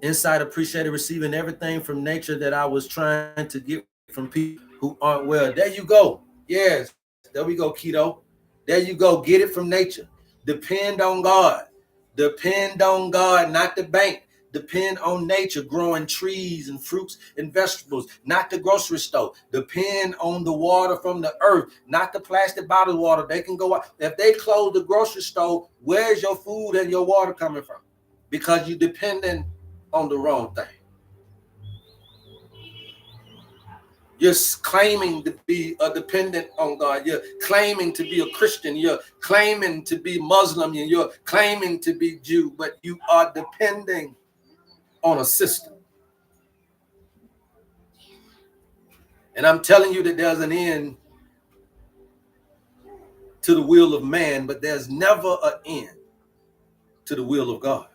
Inside appreciated receiving everything from nature that I was trying to get from people who aren't well. There you go. Yes, there we go, keto. There you go. Get it from nature. Depend on God. Depend on God, not the bank. Depend on nature, growing trees and fruits and vegetables, not the grocery store. Depend on the water from the earth, not the plastic bottled water. They can go out. If they close the grocery store, where's your food and your water coming from? Because you're dependent on the wrong thing. You're claiming to be a dependent on God. You're claiming to be a Christian. You're claiming to be Muslim. And you're claiming to be Jew, but you are depending on a system. And I'm telling you that there's an end to the will of man, but there's never an end to the will of God.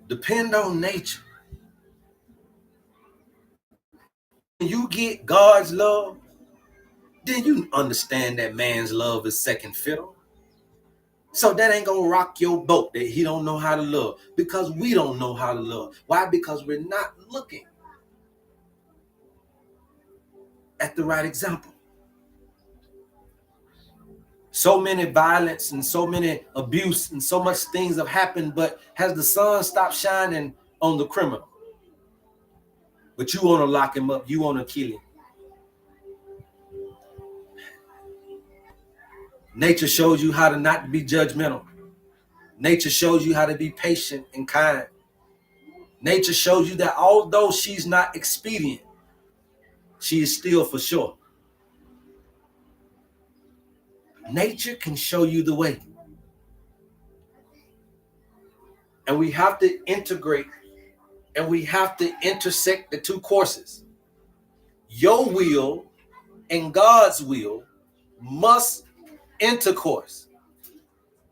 Depend on nature. When you get God's love, then you understand that man's love is second fiddle. So that ain't gonna rock your boat that he don't know how to love, because we don't know how to love. Why? Because we're not looking at the right example. So many violence and so many abuse and so much things have happened, but has the sun stopped shining on the criminal? But you want to lock him up, you want to kill him. Nature shows you how to not be judgmental. Nature shows you how to be patient and kind. Nature shows you that although she's not expedient, she is still for sure. Nature can show you the way. And we have to integrate and we have to intersect the two courses. Your will and God's will must intercourse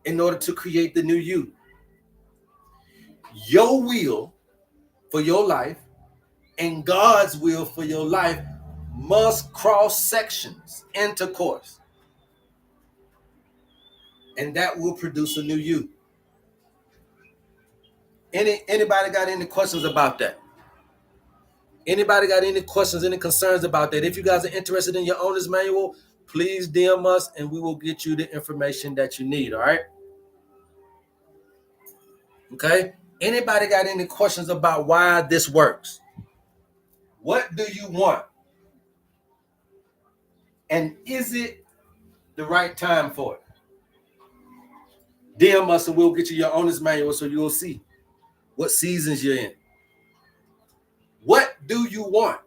in order to create the new you. Your will for your life and God's will for your life must cross sections, intercourse. And that will produce a new you. Anybody got any questions about that? Anybody got any questions, any concerns about that? If you guys are interested in your owner's manual, please DM us and we will get you the information that you need, all right? Okay? Anybody got any questions about why this works? What do you want? And is it the right time for it? DM us and we'll get you your owner's manual so you'll see what seasons you're in. What do you want?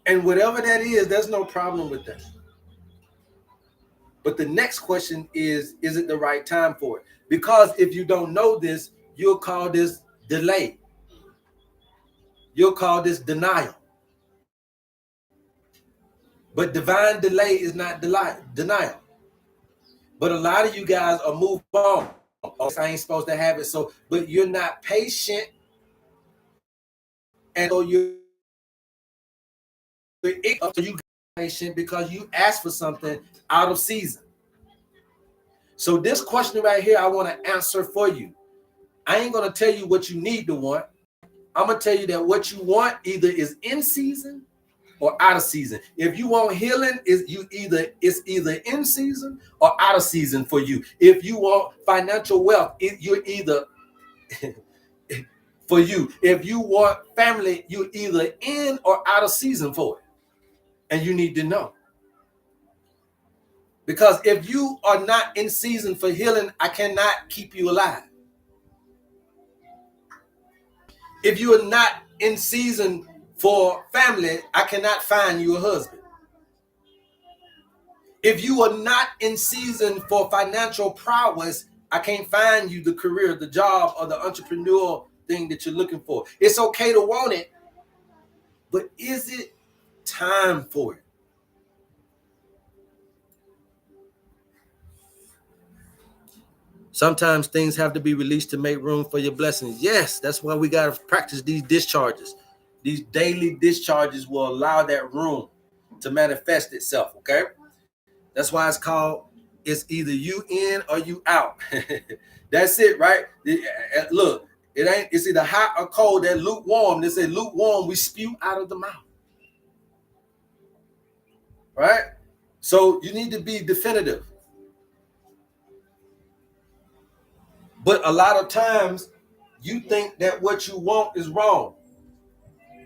And whatever that is, there's no problem with that. But the next question is it the right time for it? Because if you don't know this, you'll call this delay. You'll call this denial. But divine delay is not denial. But a lot of you guys are moved on. Oh, I ain't supposed to have it. So, but you're not patient. And so you're patient because you asked for something out of season. So this question right here, I want to answer for you. I ain't going to tell you what you need to want. I'm going to tell you that what you want either is in season or out of season. If you want healing, it's either in season or out of season for you. If you want financial wealth, you're either for you. If you want family, you're either in or out of season for it. And you need to know. Because if you are not in season for healing, I cannot keep you alive. If you are not in season for family, I cannot find you a husband. If you are not in season for financial prowess, I can't find you the career, the job, or the entrepreneurial thing that you're looking for. It's okay to want it, but is it time for it? Sometimes things have to be released to make room for your blessings. Yes, that's why we got to practice these discharges. These daily discharges will allow that room to manifest itself, okay? That's why it's called, it's either you in or you out. That's it, right? Look, it's either hot or cold. That lukewarm, they say lukewarm, we spew out of the mouth. Right? So you need to be definitive. But a lot of times you think that what you want is wrong.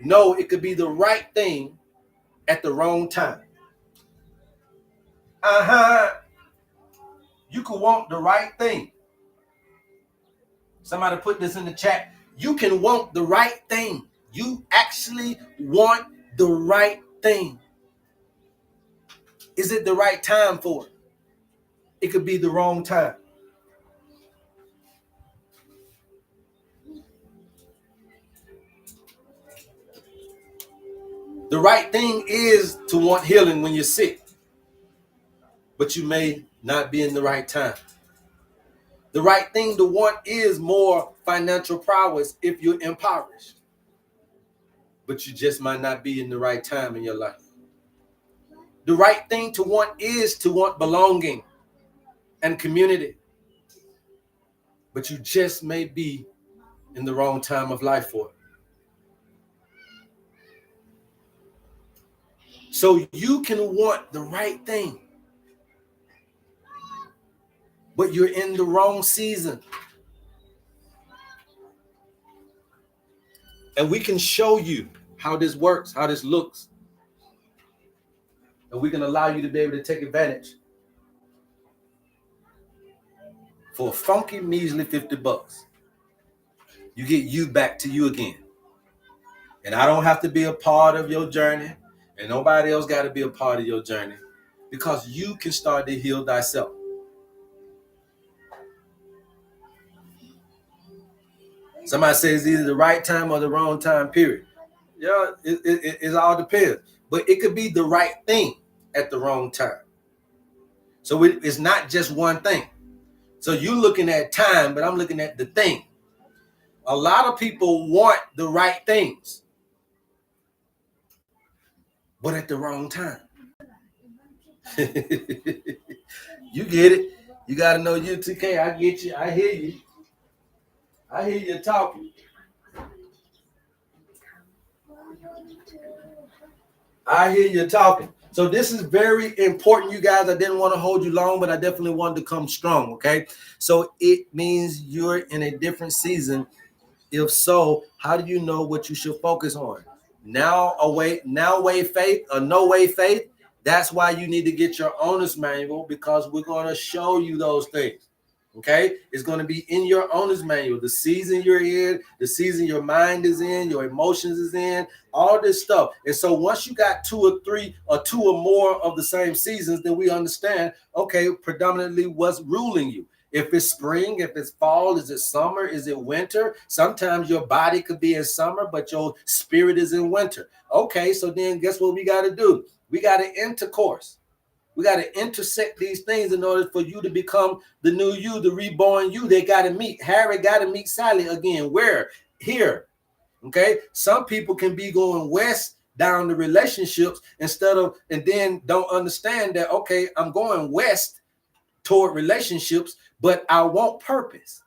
No, it could be the right thing at the wrong time. You could want the right thing. Somebody put this in the chat. You can want the right thing. You actually want the right thing. Is it the right time for it? It could be the wrong time. The right thing is to want healing when you're sick, but you may not be in the right time. The right thing to want is more financial prowess if you're impoverished, but you just might not be in the right time in your life. The right thing to want is to want belonging and community, but you just may be in the wrong time of life for it. So you can want the right thing, but you're in the wrong season. And we can show you how this works, how this looks. And we can allow you to be able to take advantage for a funky, measly $50. You get you back to you again. And I don't have to be a part of your journey, and nobody else got to be a part of your journey, because you can start to heal thyself. Somebody says either the right time or the wrong time, period. Yeah, it all depends. But it could be the right thing at the wrong time. So it's not just one thing. So you're looking at time, but I'm looking at the thing. A lot of people want the right things, but at the wrong time. You get it. You got to know you, TK. I get you. I hear you. I hear you talking. I hear you talking. So this is very important, you guys. I didn't want to hold you long, but I definitely wanted to come strong, okay? So it means you're in a different season. If so, how do you know what you should focus on? Now way faith or no way faith? That's why you need to get your owner's manual, because we're going to show you those things. Okay, it's going to be in your owner's manual. The season you're in, the season your mind is in, your emotions is in, all this stuff. And so once you got 2 or 3 or 2 or more of the same seasons, then we understand, okay, predominantly what's ruling you. If it's spring, if it's fall, is it summer, is it winter? Sometimes your body could be in summer, but your spirit is in winter. Okay, so then guess what we got to do? We got to intercourse. We got to intersect these things in order for you to become the new you, the reborn you. They got to meet. Harry got to meet Sally again. Where? Here. Okay. Some people can be going west down the relationships and then don't understand that, okay, I'm going west toward relationships, but I want purpose.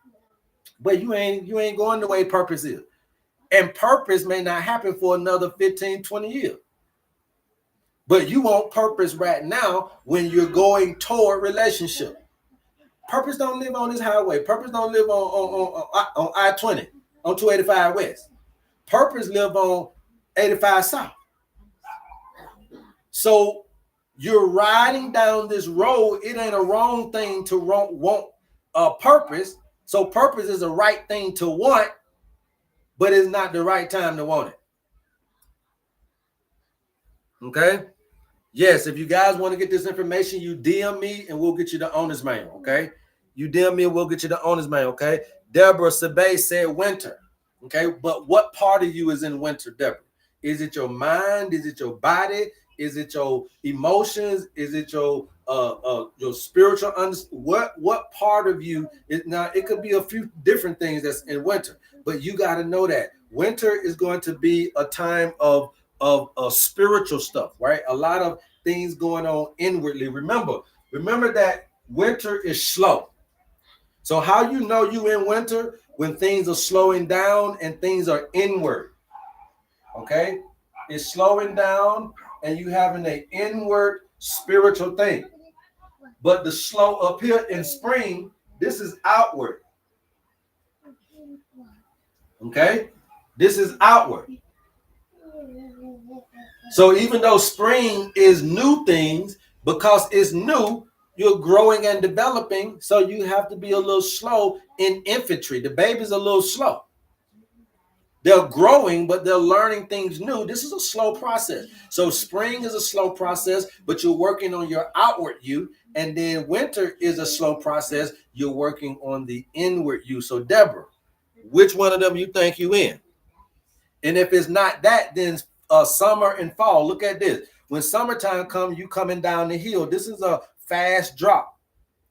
But you ain't going the way purpose is. And purpose may not happen for another 15, 20 years. But you want purpose right now when you're going toward relationship. Purpose don't live on this highway. Purpose don't live on I-20, on 285 West. Purpose live on 85 South. So you're riding down this road. It ain't a wrong thing to want a purpose. So purpose is a right thing to want, but it's not the right time to want it. Okay? Yes, if you guys want to get this information, you DM me and we'll get you the owner's manual, okay? You DM me and we'll get you the owner's manual, okay? Deborah Sabay said winter, okay? But what part of you is in winter, Deborah? Is it your mind? Is it your body? Is it your emotions? Is it your spiritual what part of you is now? It could be a few different things that's in winter, but you got to know that winter is going to be a time of spiritual stuff, right? A lot of things going on inwardly. Remember that winter is slow. So how you know you in winter? When things are slowing down and things are inward. Okay? It's slowing down and you having an inward spiritual thing. But the slow up here in spring, this is outward. Okay? This is outward. So even though spring is new things, because it's new, you're growing and developing. So you have to be a little slow in infantry. The baby's a little slow. They're growing, but they're learning things new. This is a slow process. So spring is a slow process, but you're working on your outward you. And then winter is a slow process. You're working on the inward you. So Deborah, which one of them you think you in? And if it's not that, then summer and fall. Look at this. When summertime comes, you coming down the hill. This is a fast drop.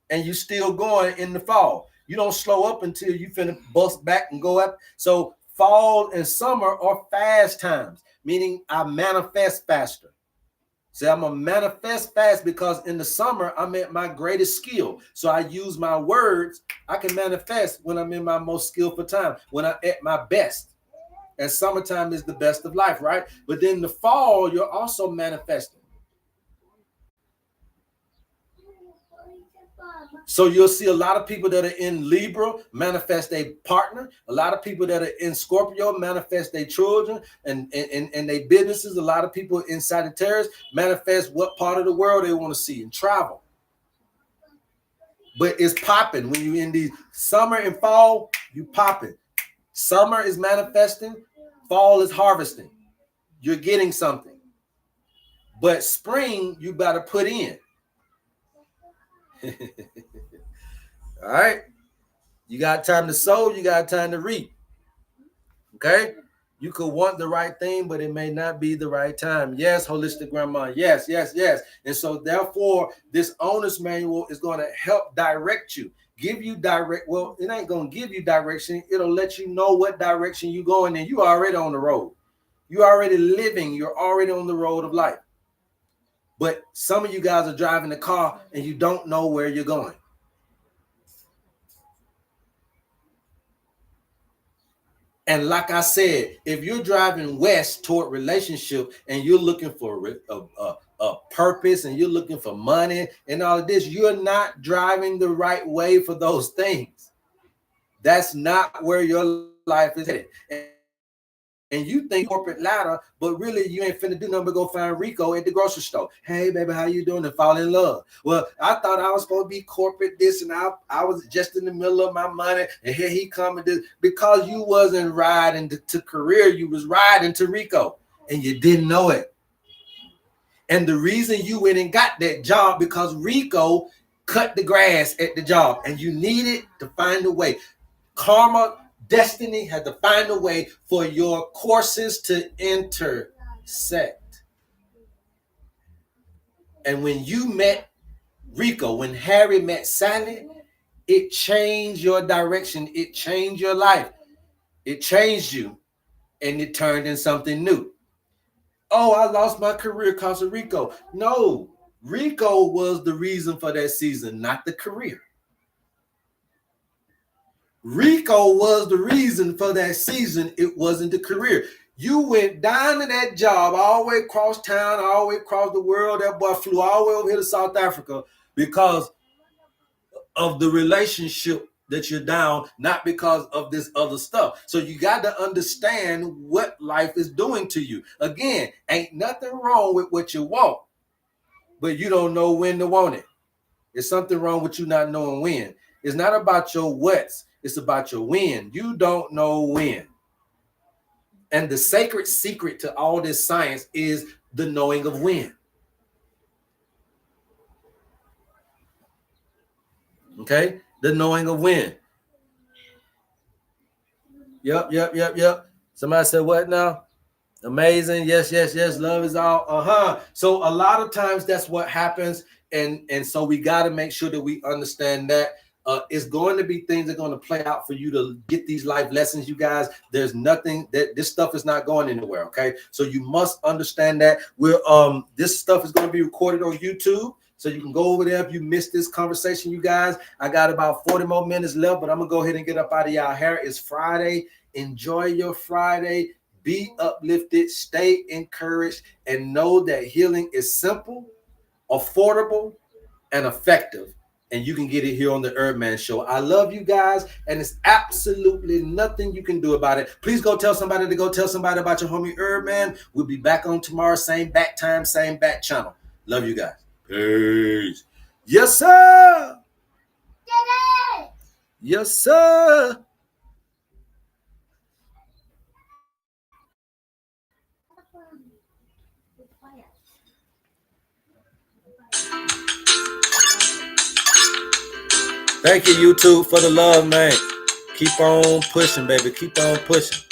And you still going in the fall. You don't slow up until you finna bust back and go up. So fall and summer are fast times, meaning I manifest faster. See, I'm a manifest fast because in the summer, I'm at my greatest skill. So I use my words. I can manifest when I'm in my most skillful time, when I'm at my best. And summertime is the best of life, right? But then the fall, you're also manifesting. So you'll see a lot of people that are in Libra manifest a partner. A lot of people that are in Scorpio manifest their children and their businesses. A lot of people in Sagittarius manifest what part of the world they want to see and travel. But it's popping when you in these summer and fall, you popping. Summer is manifesting, fall is harvesting. You're getting something. But spring, you better put in. All right. You got time to sow, you got time to reap. Okay? You could want the right thing, but it may not be the right time. Yes, holistic grandma. Yes, yes, yes. And so therefore, this owner's manual is going to help direct you. Give you well, it ain't going to give you direction. It'll let you know what direction you're going in. You already on the road. You're already living. You're already on the road of life. But some of you guys are driving the car and you don't know where you're going. And like I said, if you're driving west toward relationship and you're looking for a purpose and you're looking for money and all of this, you're not driving the right way for those things. That's not where your life is headed. And you think corporate ladder, but really you ain't finna do nothing but go find Rico at the grocery store. Hey, baby, how you doing? And fall in love. Well, I thought I was supposed to be corporate this, and I was just in the middle of my money, and here he come and this. Because you wasn't riding to career, you was riding to Rico, and you didn't know it. And the reason you went and got that job because Rico cut the grass at the job, and you needed to find a way. Karma, destiny had to find a way for your courses to intersect. And when you met Rico, when Harry met Sally, it changed your direction. It changed your life. It changed you, and it turned in something new. Oh, I lost my career because of Rico. No, Rico was the reason for that season, not the career. Rico was the reason for that season. It wasn't the career. You went down to that job all the way across town, all the way across the world. That boy flew all the way over here to South Africa because of the relationship that you're down, not because of this other stuff. So you got to understand what life is doing to you. Again, ain't nothing wrong with what you want, but you don't know when to want it. There's something wrong with you not knowing when. It's not about your what's, it's about your when. You don't know when. And the sacred secret to all this science is the knowing of when. Okay? The knowing of when. Yep. Somebody said what now? Amazing. Yes. Love is all. So a lot of times that's what happens. And so we got to make sure that we understand that. It's going to be things that are going to play out for you to get these life lessons, you guys. There's nothing that this stuff is not going anywhere. Okay. So you must understand that this stuff is going to be recorded on YouTube. So you can go over there if you missed this conversation, you guys. I got about 40 more minutes left, but I'm going to go ahead and get up out of y'all hair. It's Friday. Enjoy your Friday. Be uplifted, stay encouraged, and know that healing is simple, affordable, and effective. And you can get it here on the HerbMan Show. I love you guys, and it's absolutely nothing you can do about it. Please go tell somebody to go tell somebody about your homie HerbMan. We'll be back on tomorrow, same back time, same back channel. Love you guys. Peace. Yes, sir. Yes, sir. Thank you, YouTube, for the love, man. Keep on pushing, baby. Keep on pushing.